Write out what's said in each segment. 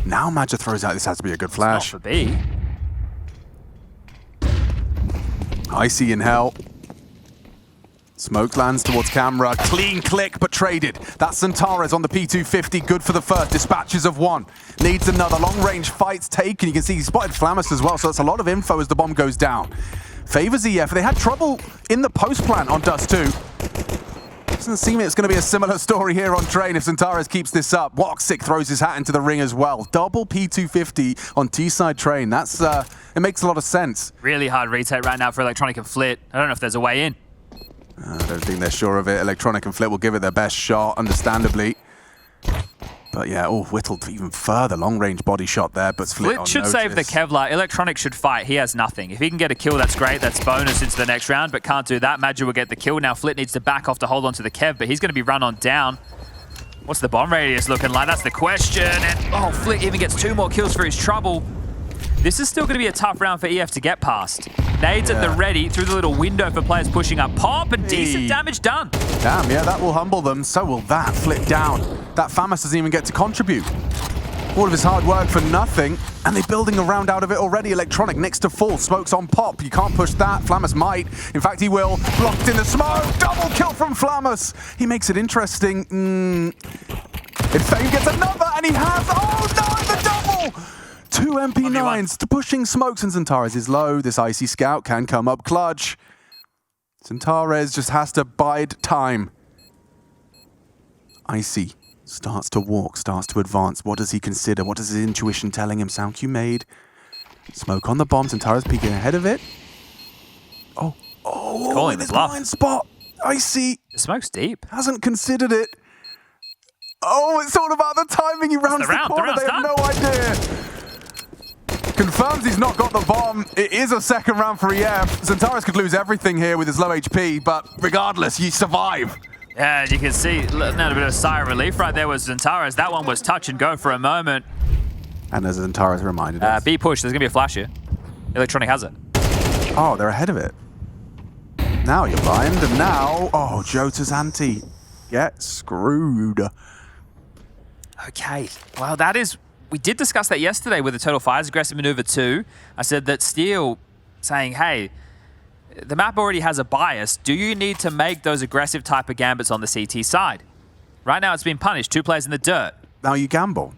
Now Madja throws out, this has to be a good flash. Not for B. Icy in hell. Smoke lands towards camera. Clean click, but traded. That's XANTARES on the P250. Good for the first. Dispatches of one. Needs another. Long-range fights taken. You can see he spotted Flammus as well, so that's a lot of info as the bomb goes down. Favors EF. They had trouble in the post-plant on Dust 2. Doesn't seem it's going to be a similar story here on Train if XANTARES keeps this up. woxic throws his hat into the ring as well. Double P250 on T-side Train. That's, it makes a lot of sense. Really hard retake right now for Electronic and Flit. I don't know if there's a way in. I don't think they're sure of it. Electronic and Flit will give it their best shot, understandably. But yeah, whittled even further. Long-range body shot there, but Flit should save the Kevlar. Electronic should fight. He has nothing. If he can get a kill, that's great. That's bonus into the next round, but can't do that. Madja will get the kill. Now Flit needs to back off to hold on to the Kev, but he's going to be run on down. What's the bomb radius looking like? That's the question. And Flit even gets 2 more kills for his trouble. This is still going to be a tough round for EF to get past. Nades at the ready through the little window for players pushing up. Pop and decent damage done. Damn, yeah, that will humble them. So will that. Flit down. That Flammus doesn't even get to contribute. All of his hard work for nothing. And they're building a round out of it already. Electronic next to full. Smoke's on Pop. You can't push that. Flammus might. In fact, he will. Blocked in the smoke. Double kill from Flammus. He makes it interesting. If Fame gets another, and he has. Oh no, the double! 2 MP9s to pushing smokes, and XANTARES is low. This Icy Scout can come up clutch. XANTARES just has to bide time. Icy starts to walk, starts to advance. What does he consider? What is his intuition telling him? Sound cue made. Smoke on the bomb. XANTARES peeking ahead of it. Calling in his the bluff. blind spot. Icy The smoke's deep. hasn't considered it. Oh, it's all about the timing. He rounds the corner. They have no idea. Confirms he's not got the bomb. It is a second round for EF. XANTARES could lose everything here with his low HP, but regardless, you survive. Yeah, as you can see, a bit of a sigh of relief right there with XANTARES. That one was touch and go for a moment. And as XANTARES reminded us. B push, there's going to be a flash here. Electronic has it. Oh, they're ahead of it. Now you're blind, and now, jottAA's anti. Get screwed. Okay, well that is... We did discuss that yesterday with the Total Fire's aggressive maneuver 2. I said that Steel saying, hey, the map already has a bias. Do you need to make those aggressive type of gambits on the CT side? Right now it's been punished. 2 players in the dirt. Now you gamble.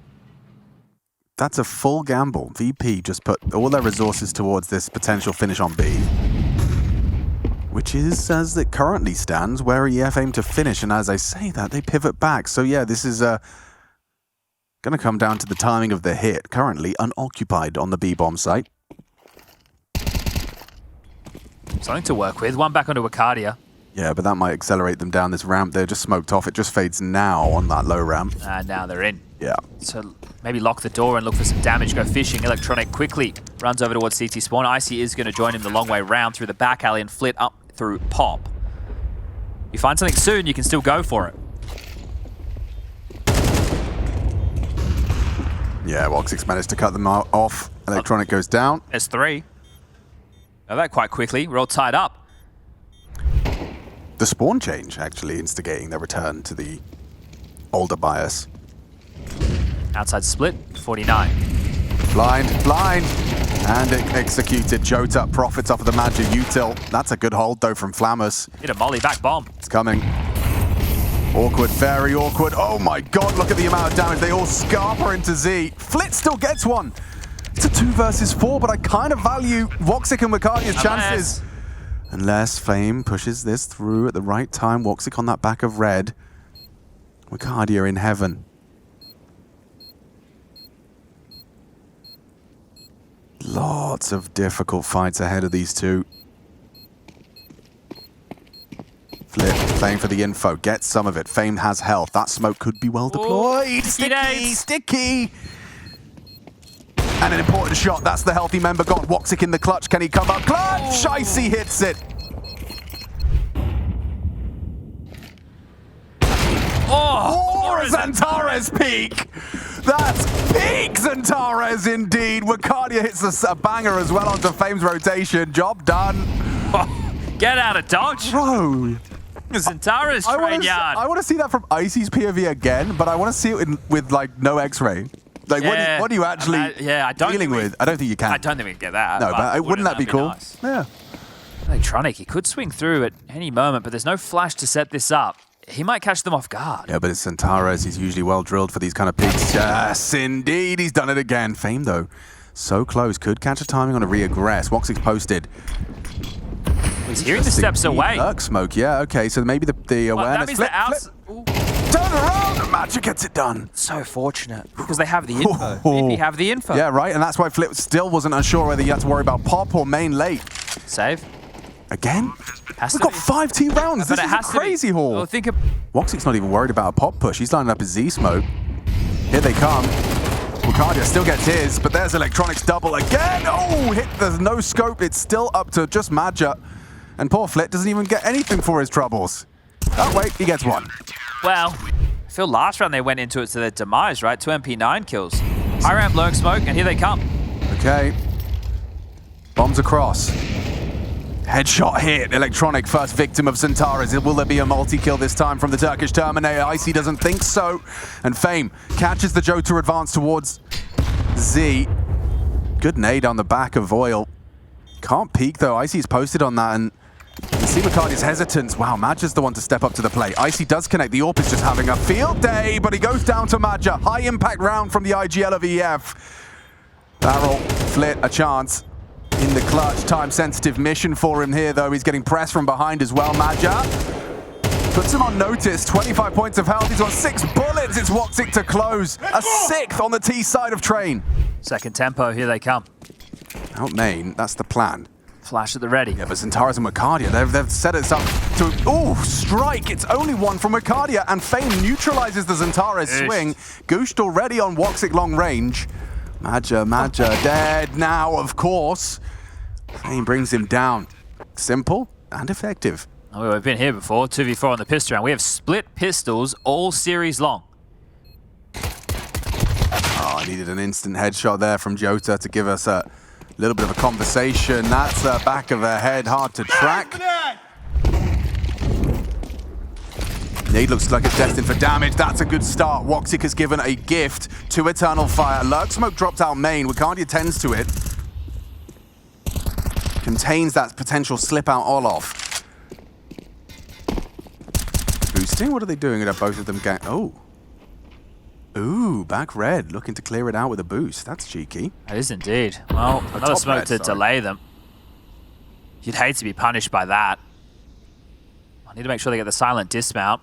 That's a full gamble. VP just put all their resources towards this potential finish on B. Which is, as it currently stands, where EF aim to finish. And as I say that, they pivot back. So yeah, this is going to come down to the timing of the hit. Currently unoccupied on the B-bomb site. Something to work with. One back onto Wicadia. Yeah, but that might accelerate them down this ramp. They're just smoked off. It just fades now on that low ramp. And now they're in. Yeah. So maybe lock the door and look for some damage. Go fishing. Electronic quickly runs over towards CT spawn. Icy is going to join him the long way round through the back alley and Flit up through Pop. You find something soon, you can still go for it. Yeah, woxic's managed to cut them off. Electronic goes down. There's 3. Oh, that quite quickly. We're all tied up. The spawn change actually instigating their return to the older bias. Outside split, 49. Blind. And executed. jottAAA profits off of the Madja util. That's a good hold though from Flammus. Hit a molly back bomb. It's coming. Awkward, very awkward. Oh my god, look at the amount of damage. They all scarper into Z. Flit still gets one. It's a 2 versus 4, but I kind of value woxic and Wicadia's chances. Unless Flame pushes this through at the right time. woxic on that back of red. Wicadia in heaven. Lots of difficult fights ahead of these two. Flip, playing for the info, gets some of it. Fame has health. That smoke could be well deployed. Sticky. And an important shot. That's the healthy member gone. woxic in the clutch. Can he come up clutch? Icy hits it. Oh, XANTARES peak. That's peak XANTARES indeed. Wicadia hits a banger as well onto Fame's rotation. Job done. Get out of dodge. Bro. XANTARES train yard. I want to see that from Icy's POV again, but I want to see it with like no X-ray. Like, Yeah. what are you actually I don't dealing think with? I don't think you can. I don't think we can get that. No, but wouldn't that be cool? Nice? Yeah. Electronic, he could swing through at any moment, but there's no flash to set this up. He might catch them off guard. Yeah, but it's XANTARES. He's usually well drilled for these kind of peaks. Yes, indeed. He's done it again. Fame, though, so close. Could catch a timing on a reaggress. woxic's posted. He's hearing the steps away. Lurk smoke, yeah, okay. So maybe the awareness. That means Turn around, and Magic gets it done. So fortunate, because they have the info. VP have the info. Yeah, right, and that's why Flip still wasn't unsure whether you had to worry about pop or main late. Save. Again? We've got 5 T rounds. This is a crazy haul. Well, woxic's not even worried about a pop push. He's lining up his Z smoke. Here they come. Wicadia still gets his, but there's Electronics double again. Oh, hit the no scope. It's still up to just Madja. And poor Flit doesn't even get anything for his troubles. Oh, wait, he gets one. Well, I feel last round they went into it to their demise, right? 2 MP9 kills. High ramp, lurk smoke, and here they come. Okay. Bombs across. Headshot hit. Electronic, first victim of XANTARES. Will there be a multi-kill this time from the Turkish Terminator? Icy doesn't think so. And Fame catches the Joe to advance towards Z. Good nade on the back of Oil. Can't peek though. Icy's posted on that, and you see Wicadia's hesitance. Wow, Madja's the one to step up to the plate. Icy does connect. The AWP is just having a field day, but he goes down to Madja. High impact round from the IGL of EF. Barrel, Flit, a chance. In the clutch, time-sensitive mission for him here, though. He's getting pressed from behind as well. Madja puts him on notice. 25 points of health. He's got 6 bullets. It's woxic to close. A 6th on the T side of Train. Second tempo, here they come. Out main, that's the plan. Flash at the ready. Yeah, but XANTARES and Wicadia, they've set it up to... Oh, strike! It's only one from Wicadia, and Fame neutralizes the XANTARES swing. Gooshed already on woxic long range. Madja dead now, of course. Fame brings him down. Simple and effective. Oh, we've been here before, 2v4 on the pistol round. We have split pistols all series long. Oh, I needed an instant headshot there from Jota to give us a little bit of a conversation. That's the back of her head, hard to track. Nade looks like it's destined for damage. That's a good start. woxic has given a gift to eternalfire. Lurk smoke dropped out main. Wicadia tends to it. Contains that potential slip out Olof. Boosting? What are they doing? Are both of them going? Oh. Ooh, back red. Looking to clear it out with a boost. That's cheeky. That is indeed. Well, another smoke red, to delay them. You'd hate to be punished by that. I need to make sure they get the silent dismount.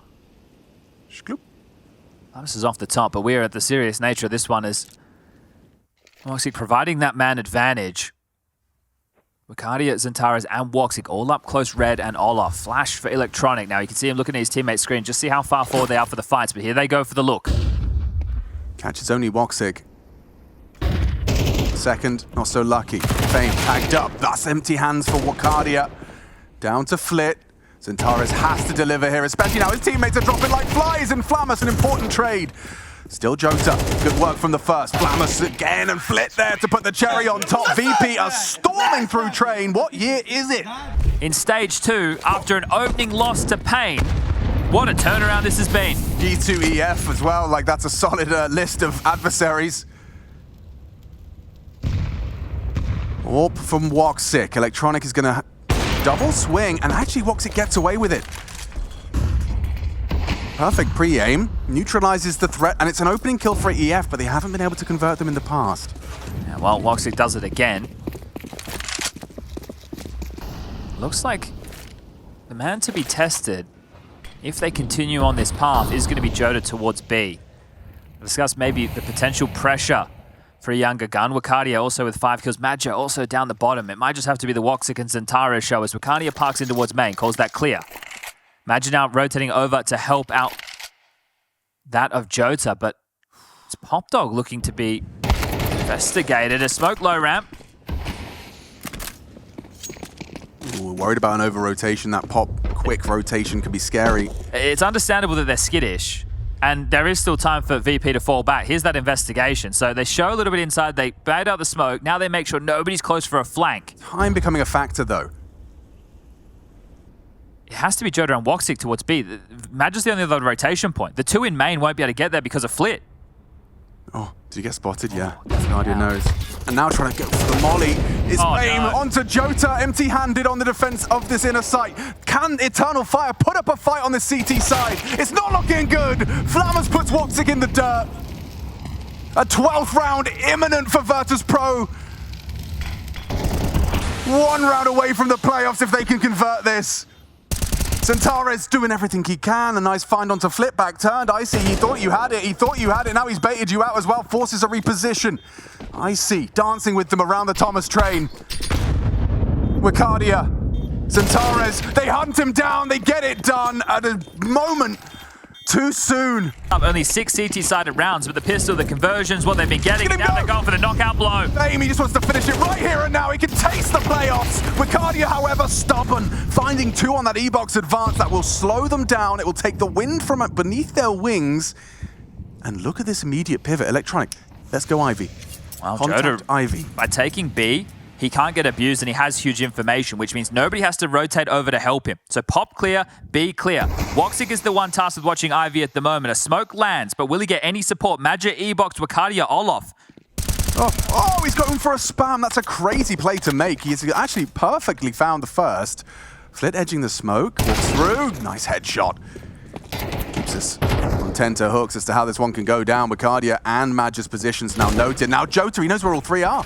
This is off the top, but we're at the serious nature of this one is woxic providing that man advantage. Wicadia, XANTARES, and woxic all up close red and Olaf. Flash for Electronic. Now you can see him looking at his teammate's screen. Just see how far forward they are for the fights, but here they go for the look. Catches only woxic. Second, not so lucky. Fame tagged up. That's empty hands for Wicadia. Down to Flit. XANTARES has to deliver here, especially now his teammates are dropping like flies, and Flamus, an important trade. Still Jota. Good work from the first. Flamus again, and Flit there to put the cherry on top. VP are storming through Train. What year is it? In stage 2, after an opening loss to Pain, what a turnaround this has been. G2EF as well, like that's a solid list of adversaries. AWP from woxic. Electronic is going to double swing, and actually woxic gets away with it. Perfect pre-aim, neutralizes the threat, and it's an opening kill for EF, but they haven't been able to convert them in the past. Yeah, well, woxic does it again. Looks like the man to be tested, if they continue on this path, is going to be Jota towards B. We'll discuss maybe the potential pressure for a younger gun. Wicadia also with 5 kills. Madja also down the bottom. It might just have to be the woxic and XANTARES show as Wicadia parks in towards main, calls that clear. Madja now rotating over to help out that of Jota, but it's Pop Dog looking to be investigated. A smoke low ramp. Ooh, worried about an over-rotation. That pop quick rotation can be scary. It's understandable that they're skittish, and there is still time for VP to fall back. Here's that investigation. So they show a little bit inside, they bait out the smoke, now they make sure nobody's close for a flank. Time becoming a factor, though. It has to be Jota and woxic towards B. Madja's the only other rotation point. The 2 in main won't be able to get there because of Flit. Oh, did he get spotted? Yeah, Wicadia knows. And now trying to go for the molly. It's Fame onto jottAAA, empty-handed on the defense of this inner site. Can eternalfire put up a fight on the CT side? It's not looking good. Flammers puts woxic in the dirt. A 12th round imminent for Virtus.pro. One round away from the playoffs if they can convert this. XANTARES doing everything he can. A nice find onto flip back turned. Icy, he thought you had it. He thought you had it. Now he's baited you out as well. Forces a reposition. Icy dancing with them around the Thomas train. Wicadia. XANTARES. They hunt him down. They get it done at a moment too soon. Only 6 CT-sided rounds, but the pistol, the conversions, what they've been getting, now they're going for the knockout blow. Fame, he just wants to finish it right here and now. He can taste the playoffs. Wicadia, however, stubborn, finding 2 on that E-box advance that will slow them down. It will take the wind from beneath their wings. And look at this immediate pivot. Electronic, let's go Ivy. Well, Contact Ivy. By taking B, he can't get abused and he has huge information, which means nobody has to rotate over to help him. So pop clear, B clear. woxic is the one tasked with watching Ivy at the moment. A smoke lands, but will he get any support? Magic, E-box, Wicadia, Olof. Oh, he's going for a spam. That's a crazy play to make. He's actually perfectly found the first. Flit edging the smoke, walks through. Nice headshot. Keeps us on tenterhooks as to how this one can go down. Wicadia and Magic's positions now noted. Now jottAAA, he knows where all 3 are.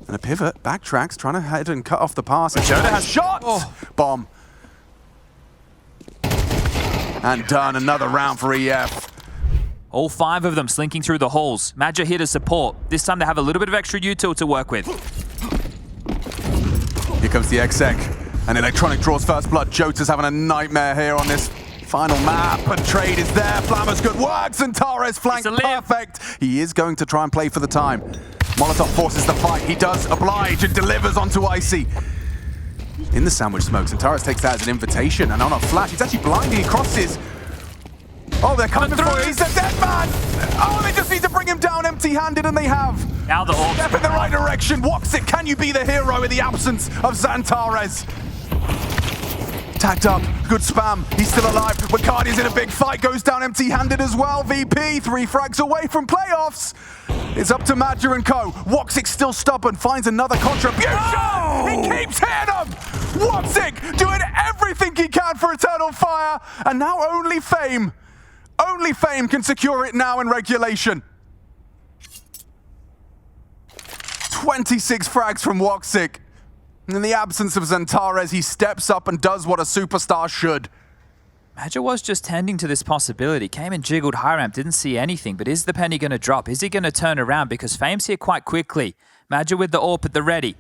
And a pivot, backtracks, trying to head and cut off the pass. jottAAA has shot! Bomb. And done, another round for EF. All 5 of them slinking through the halls. Magic here to support. This time they have a little bit of extra util to work with. Here comes the exec. And Electronic draws first blood. jottAA's having a nightmare here on this final map. And trade is there. Flammers good work. XANTARES flank perfect. He is going to try and play for the time. Molotov forces the fight. He does oblige and delivers onto Icy. In the sandwich smoke, XANTARES takes that as an invitation. And on a flash, he's actually blinding. He crosses. Oh, they're coming for him. He's a dead man. Oh, they just need to bring him down empty-handed, and they have. Now the orcs step in the right direction. woxic, can you be the hero in the absence of XANTARES? Tagged up, good spam, he's still alive. Wicadia's in a big fight, goes down empty-handed as well. VP, 3 frags away from playoffs. It's up to Magic and co. woxic still stubborn, finds another contribution. Oh! He keeps hitting him. woxic doing everything he can for eternalfire, and now only Fame can secure it now in regulation. 26 frags from woxic. In the absence of XANTARES, he steps up and does what a superstar should. Magic was just tending to this possibility. Came and jiggled high ramp, didn't see anything. But is the penny going to drop? Is he going to turn around? Because Fame's here quite quickly. Magic with the AWP at the ready.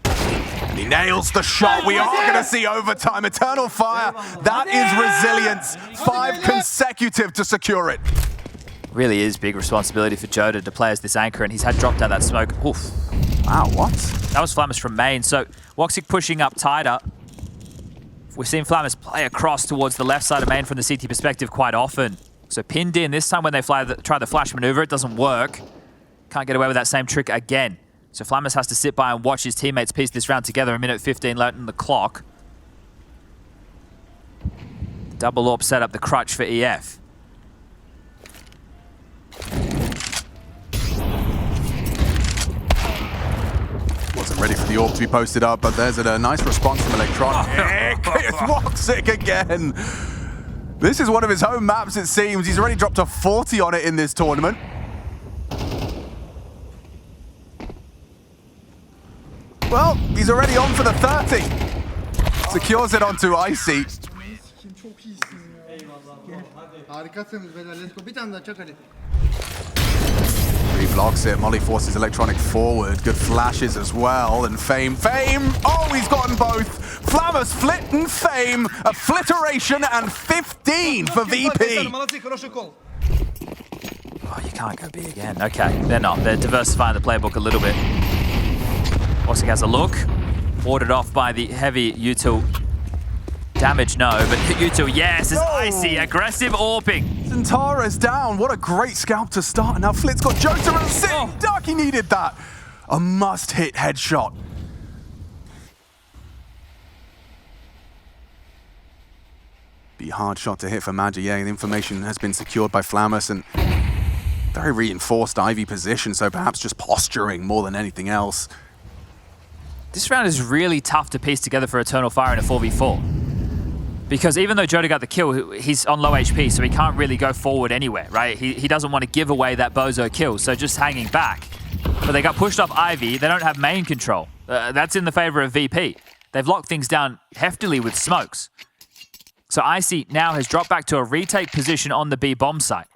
And he nails the shot. We are going to see overtime. eternalfire. That is resilience. 5 consecutive to secure it. Really is big responsibility for jottAAA to play as this anchor, and he's had dropped out that smoke. Oof. Wow, what? That was Flammers from main. So woxic pushing up tighter. We've seen Flammers play across towards the left side of main from the CT perspective quite often. So pinned in. This time when they try the flash maneuver, it doesn't work. Can't get away with that same trick again. So Flammers has to sit by and watch his teammates piece this round together. A minute 15 left on the clock. Double AWP set up the crutch for EF. Wasn't ready for the AWP to be posted up, but there's a nice response from Electronic. It's woxic again. This is one of his home maps, it seems. He's already dropped a 40 on it in this tournament. Well, he's already on for the 30. Secures it onto Icy. Blocks it. Molly forces Electronic forward. Good flashes as well. And Fame. Oh, he's gotten both. Flammers, Flit, and Fame. A flitteration and 15 for VP. Oh, you can't go B again. Okay, they're not. They're diversifying the playbook a little bit. woxic has a look. Warded off by the heavy util. Damage, no, but util, yes, it's Icy. Aggressive AWPing. XANTARES down. What a great scalp to start. Now Flit's got jottAAA and Sim. Duck, he needed that. A must-hit headshot. Be a hard shot to hit for Wicadia. The information has been secured by Flammus and very reinforced Ivy position, so perhaps just posturing more than anything else. This round is really tough to piece together for eternalfire in a 4v4. Because even though jottAA got the kill, he's on low HP, so he can't really go forward anywhere, right? He doesn't want to give away that bozo kill, so just hanging back. But they got pushed off Ivy. They don't have main control. That's in the favor of VP. They've locked things down heftily with smokes. So Icy now has dropped back to a retake position on the B bomb site.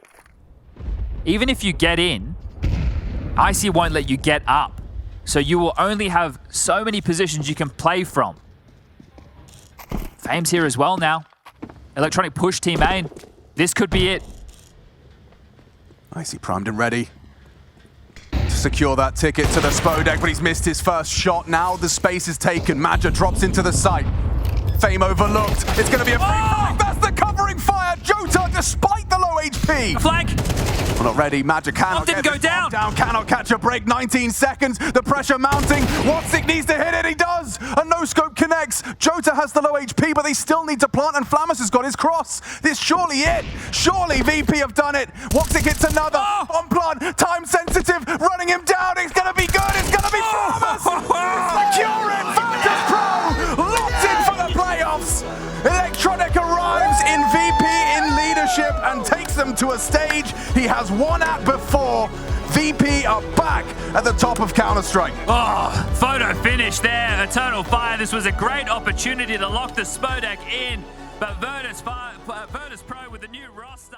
Even if you get in, Icy won't let you get up. So you will only have so many positions you can play from. Fame's here as well now. Electronic push team main. This could be it. Icy primed and ready to secure that ticket to the Spodek, but he's missed his first shot. Now the space is taken. Maja drops into the site. Fame overlooked. It's going to be a free flag. That's the covering fire. jottAA, despite the low HP. A flag. Well, not ready. Maja cannot Didn't get go this bomb down. Cannot catch a break. 19 seconds. The pressure mounting. woxic needs to hit it. He does. A no-scope connects. jottAA has the low HP, but they still need to plant, and Flammus has got his cross. This surely it. Surely VP have done it. woxic hits another. On plant. Time sensitive. Running him down. It's going to be good. It's going to be Flammus. Secure it. Virtus.pro. Locked in for the playoffs. Electronic arrives in VP in leadership and takes them to a stage he has won at before. VP are back at the top of Counter-Strike. Oh, photo finish there. eternalfire. This was a great opportunity to lock the Spodek in, but Virtus.pro with the new roster.